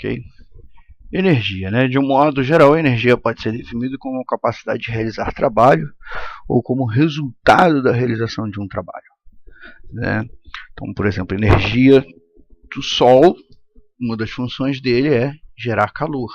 Ok? Energia, né? De um modo geral, a energia pode ser definida como capacidade de realizar trabalho ou como resultado da realização de um trabalho, né? Então, por exemplo, energia do Sol, uma das funções dele é gerar calor,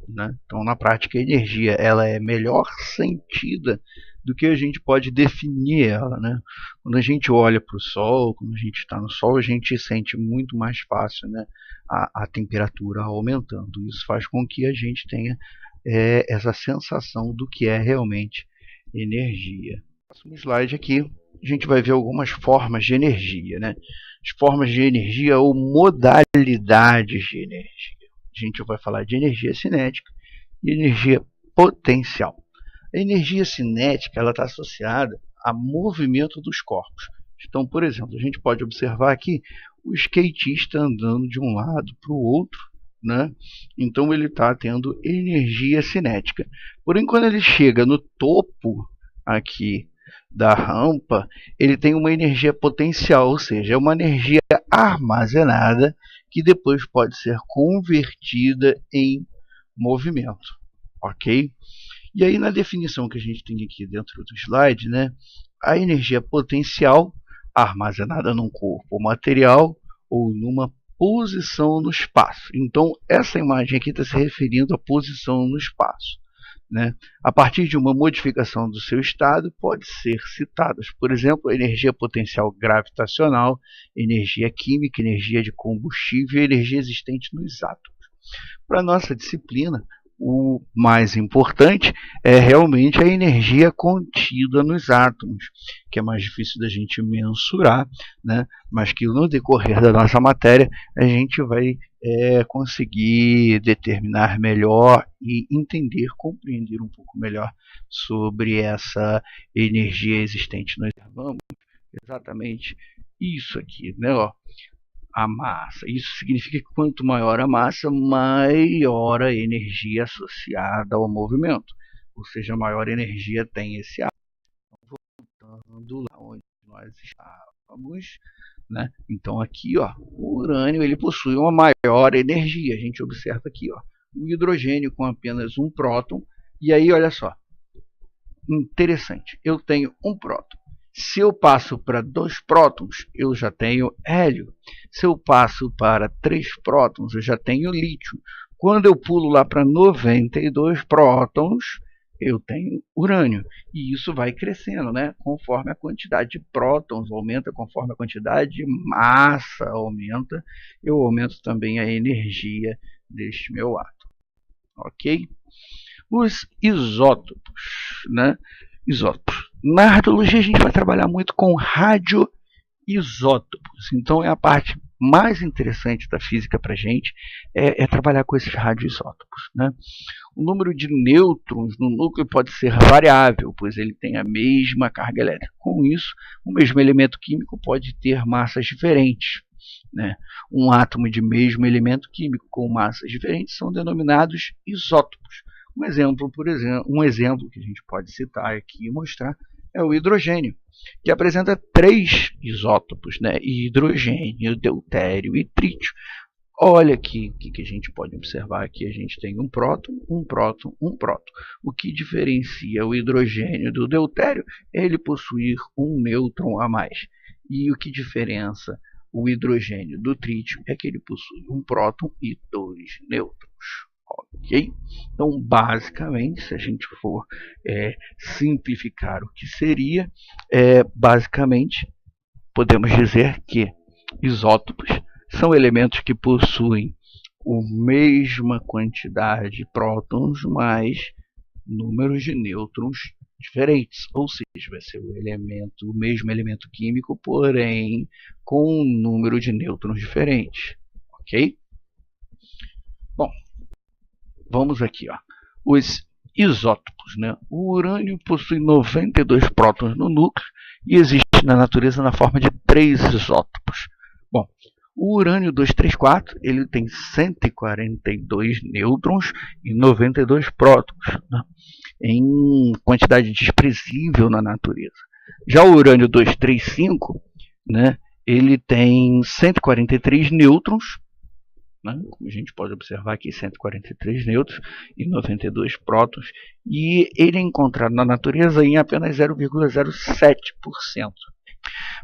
né? Então, na prática, a energia ela é melhor sentida do que a gente pode definir ela, né? Quando a gente olha para o Sol, quando a gente está no Sol, a gente sente muito mais fácil, né, a temperatura aumentando. Isso faz com que a gente tenha essa sensação do que é realmente energia. No próximo slide aqui, a gente vai ver algumas formas de energia, né? As formas de energia ou modalidades de energia. A gente vai falar de energia cinética e energia potencial. A energia cinética ela está associada a movimento dos corpos. Então, por exemplo, a gente pode observar aqui o skatista andando de um lado para o outro, né? Então ele está tendo energia cinética. Porém, quando ele chega no topo aqui da rampa, ele tem uma energia potencial, ou seja, é uma energia armazenada que depois pode ser convertida em movimento, ok? E aí, na definição que a gente tem aqui dentro do slide, né, a energia potencial armazenada num corpo material ou numa posição no espaço. Então, essa imagem aqui está se referindo à posição no espaço, né? A partir de uma modificação do seu estado, pode ser citadas, por exemplo, energia potencial gravitacional, energia química, energia de combustível e energia existente nos átomos. Para a nossa disciplina, o mais importante é realmente a energia contida nos átomos, que é mais difícil da gente mensurar, né? Mas que no decorrer da nossa matéria a gente vai conseguir determinar melhor e entender, compreender um pouco melhor sobre essa energia existente nos átomos. Vamos exatamente isso aqui, né? Ó, a massa. Isso significa que quanto maior a massa, maior a energia associada ao movimento. Ou seja, maior energia tem esse átomo. Voltando lá onde nós estávamos, né? Então aqui, ó, o urânio ele possui uma maior energia. A gente observa aqui, ó, o hidrogênio com apenas um próton. E aí, olha só, interessante. Eu tenho um próton. Se eu passo para 2 prótons, eu já tenho hélio. Se eu passo para 3 prótons, eu já tenho lítio. Quando eu pulo lá para 92 prótons, eu tenho urânio. E isso vai crescendo, né? Conforme a quantidade de prótons aumenta, conforme a quantidade de massa aumenta, eu aumento também a energia deste meu átomo. Ok? Os isótopos, né? Isótopos. Na radiologia a gente vai trabalhar muito com radioisótopos. Então é a parte mais interessante da física para a gente é trabalhar com esses radioisótopos, né? O número de nêutrons no núcleo pode ser variável, pois ele tem a mesma carga elétrica. Com isso, o mesmo elemento químico pode ter massas diferentes, né? Um átomo de mesmo elemento químico com massas diferentes são denominados isótopos. Um exemplo que a gente pode citar aqui e mostrar é o hidrogênio, que apresenta 3 isótopos, né? Hidrogênio, deutério e trítio. Olha aqui o que a gente pode observar aqui. A gente tem um próton, um próton, um próton. O que diferencia o hidrogênio do deutério é ele possuir um nêutron a mais. E o que diferencia o hidrogênio do trítio é que ele possui um próton e 2 nêutrons. Ok? Então, basicamente, se a gente for simplificar o que seria, basicamente, podemos dizer que isótopos são elementos que possuem a mesma quantidade de prótons, mas números de nêutrons diferentes. Ou seja, vai ser o mesmo elemento químico, porém com um número de nêutrons diferentes. Ok? Bom, vamos aqui, ó, os isótopos, né? O urânio possui 92 prótons no núcleo e existe na natureza na forma de 3 isótopos. Bom, o urânio 234 ele tem 142 nêutrons e 92 prótons, né? Em quantidade desprezível na natureza. Já o urânio 235, né, ele tem 143 nêutrons né? Como a gente pode observar aqui, 143 nêutrons e 92 prótons, e ele é encontrado na natureza em apenas 0,07%.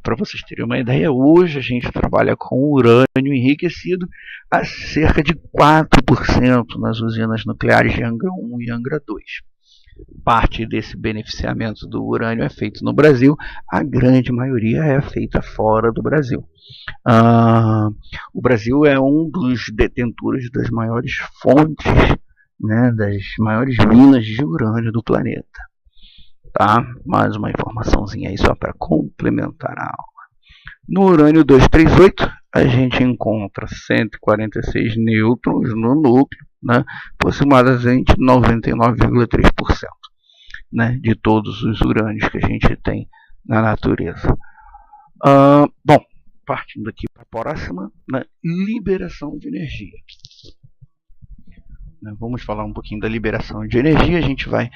Para vocês terem uma ideia, hoje a gente trabalha com urânio enriquecido a cerca de 4% nas usinas nucleares de Angra 1 e Angra 2. Parte desse beneficiamento do urânio é feito no Brasil, a grande maioria é feita fora do Brasil. O Brasil é um dos detentores das maiores fontes, né, das maiores minas de urânio do planeta. Tá? Mais uma informaçãozinha aí só para complementar a aula. No urânio 238, a gente encontra 146 nêutrons no núcleo, né, aproximadamente 99,3%, né, de todos os urânios que a gente tem na natureza. Bom, partindo aqui para a próxima, né, liberação de energia. Vamos falar um pouquinho da liberação de energia. A gente vai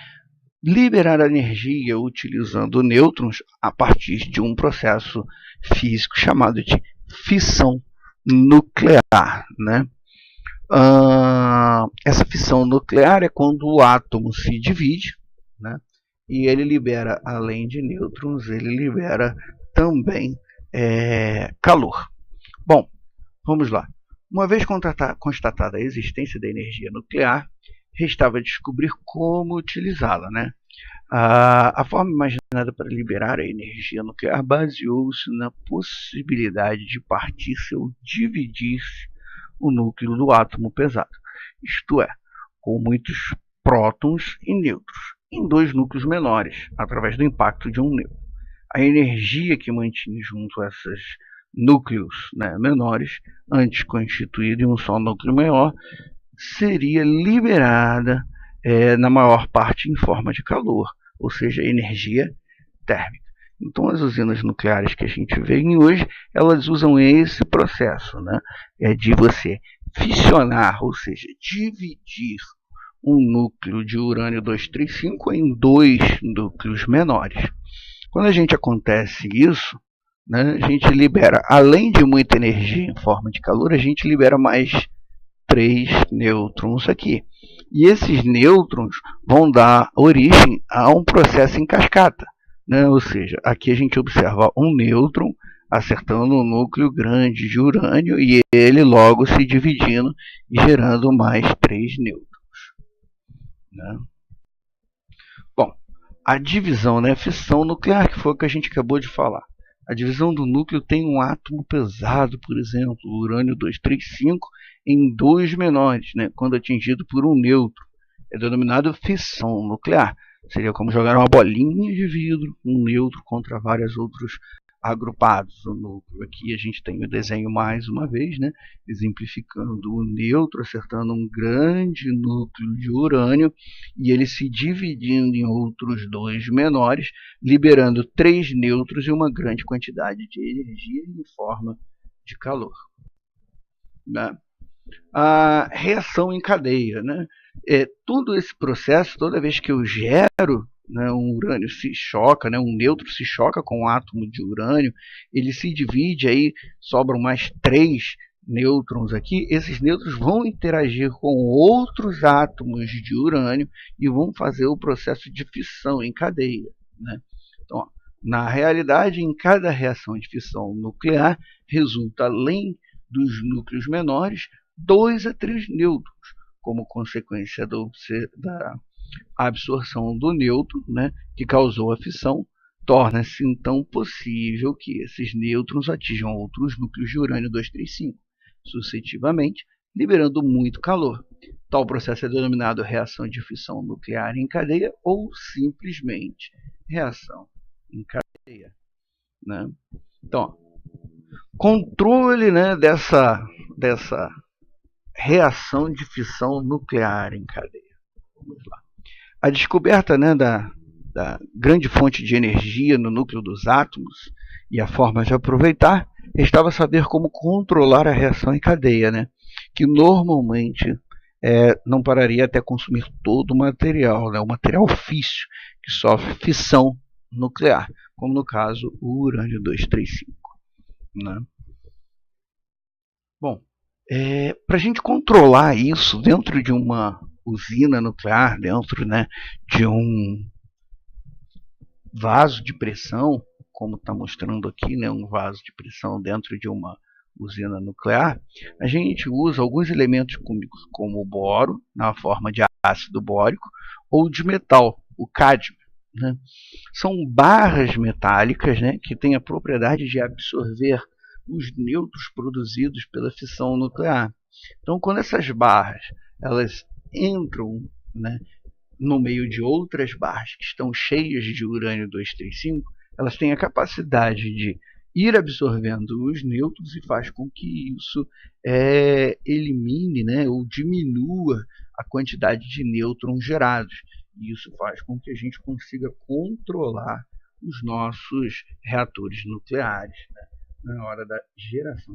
liberar a energia utilizando nêutrons a partir de um processo físico chamado de fissão nuclear, né? Essa fissão nuclear é quando o átomo se divide, né? E ele libera, além de nêutrons, ele libera também calor. Bom, vamos lá. Uma vez constatada a existência da energia nuclear, restava descobrir como utilizá-la, né? A forma imaginada para liberar a energia nuclear baseou-se na possibilidade de partir-se ou dividir-se o núcleo do átomo pesado, isto é, com muitos prótons e nêutrons, em dois núcleos menores, através do impacto de um nêutron. A energia que mantinha junto a esses núcleos, né, menores, antes constituído em um só núcleo maior, seria liberada na maior parte em forma de calor, ou seja, energia térmica. Então, as usinas nucleares que a gente vê hoje, elas usam esse processo, né, de você fissionar, ou seja, dividir um núcleo de urânio 235 em dois núcleos menores. Quando a gente acontece isso, né, a gente libera, além de muita energia em forma de calor, a gente libera mais 3 nêutrons aqui. E esses nêutrons vão dar origem a um processo em cascata, né? Ou seja, aqui a gente observa um nêutron acertando um núcleo grande de urânio e ele logo se dividindo e gerando mais 3 nêutrons, né? Bom, a divisão, né, fissão nuclear, que foi o que a gente acabou de falar. A divisão do núcleo tem um átomo pesado, por exemplo, o urânio 235, em dois menores, né, quando atingido por um nêutron. É denominado fissão nuclear. Seria como jogar uma bolinha de vidro, um nêutron contra vários outros agrupados no núcleo. Aqui a gente tem o desenho mais uma vez, né, exemplificando o nêutron acertando um grande núcleo de urânio e ele se dividindo em outros dois menores, liberando 3 nêutrons e uma grande quantidade de energia em forma de calor, né? A reação em cadeia, né? Todo esse processo, toda vez que eu gero, né, um urânio se choca, né, um nêutron se choca com um átomo de urânio, ele se divide, aí sobram mais 3 nêutrons aqui. Esses nêutrons vão interagir com outros átomos de urânio e vão fazer o processo de fissão em cadeia, né? Então, ó, na realidade, em cada reação de fissão nuclear, resulta, além dos núcleos menores, 2 a 3 nêutrons, como consequência da absorção do nêutron, né, que causou a fissão. Torna-se então possível que esses nêutrons atinjam outros núcleos de urânio 235, sucessivamente, liberando muito calor. Tal processo é denominado reação de fissão nuclear em cadeia ou simplesmente reação em cadeia, né? Então, controle, né, dessa reação de fissão nuclear em cadeia. Vamos lá. A descoberta, né, da grande fonte de energia no núcleo dos átomos e a forma de aproveitar, restava saber como controlar a reação em cadeia, né, que normalmente não pararia até consumir todo o material, né, o material físsil que sofre fissão nuclear, como no caso o urânio 235, né? Bom, Para a gente controlar isso dentro de uma usina nuclear, dentro, né, de um vaso de pressão, como está mostrando aqui, né, um vaso de pressão dentro de uma usina nuclear, a gente usa alguns elementos químicos como o boro, na forma de ácido bórico, ou de metal, o cádmio. Né? São barras metálicas, né, que têm a propriedade de absorver os nêutrons produzidos pela fissão nuclear. Então, quando essas barras elas entram, né, no meio de outras barras que estão cheias de urânio 235, elas têm a capacidade de ir absorvendo os nêutrons e faz com que isso elimine, né, ou diminua a quantidade de nêutrons gerados. E isso faz com que a gente consiga controlar os nossos reatores nucleares, né, na hora da geração.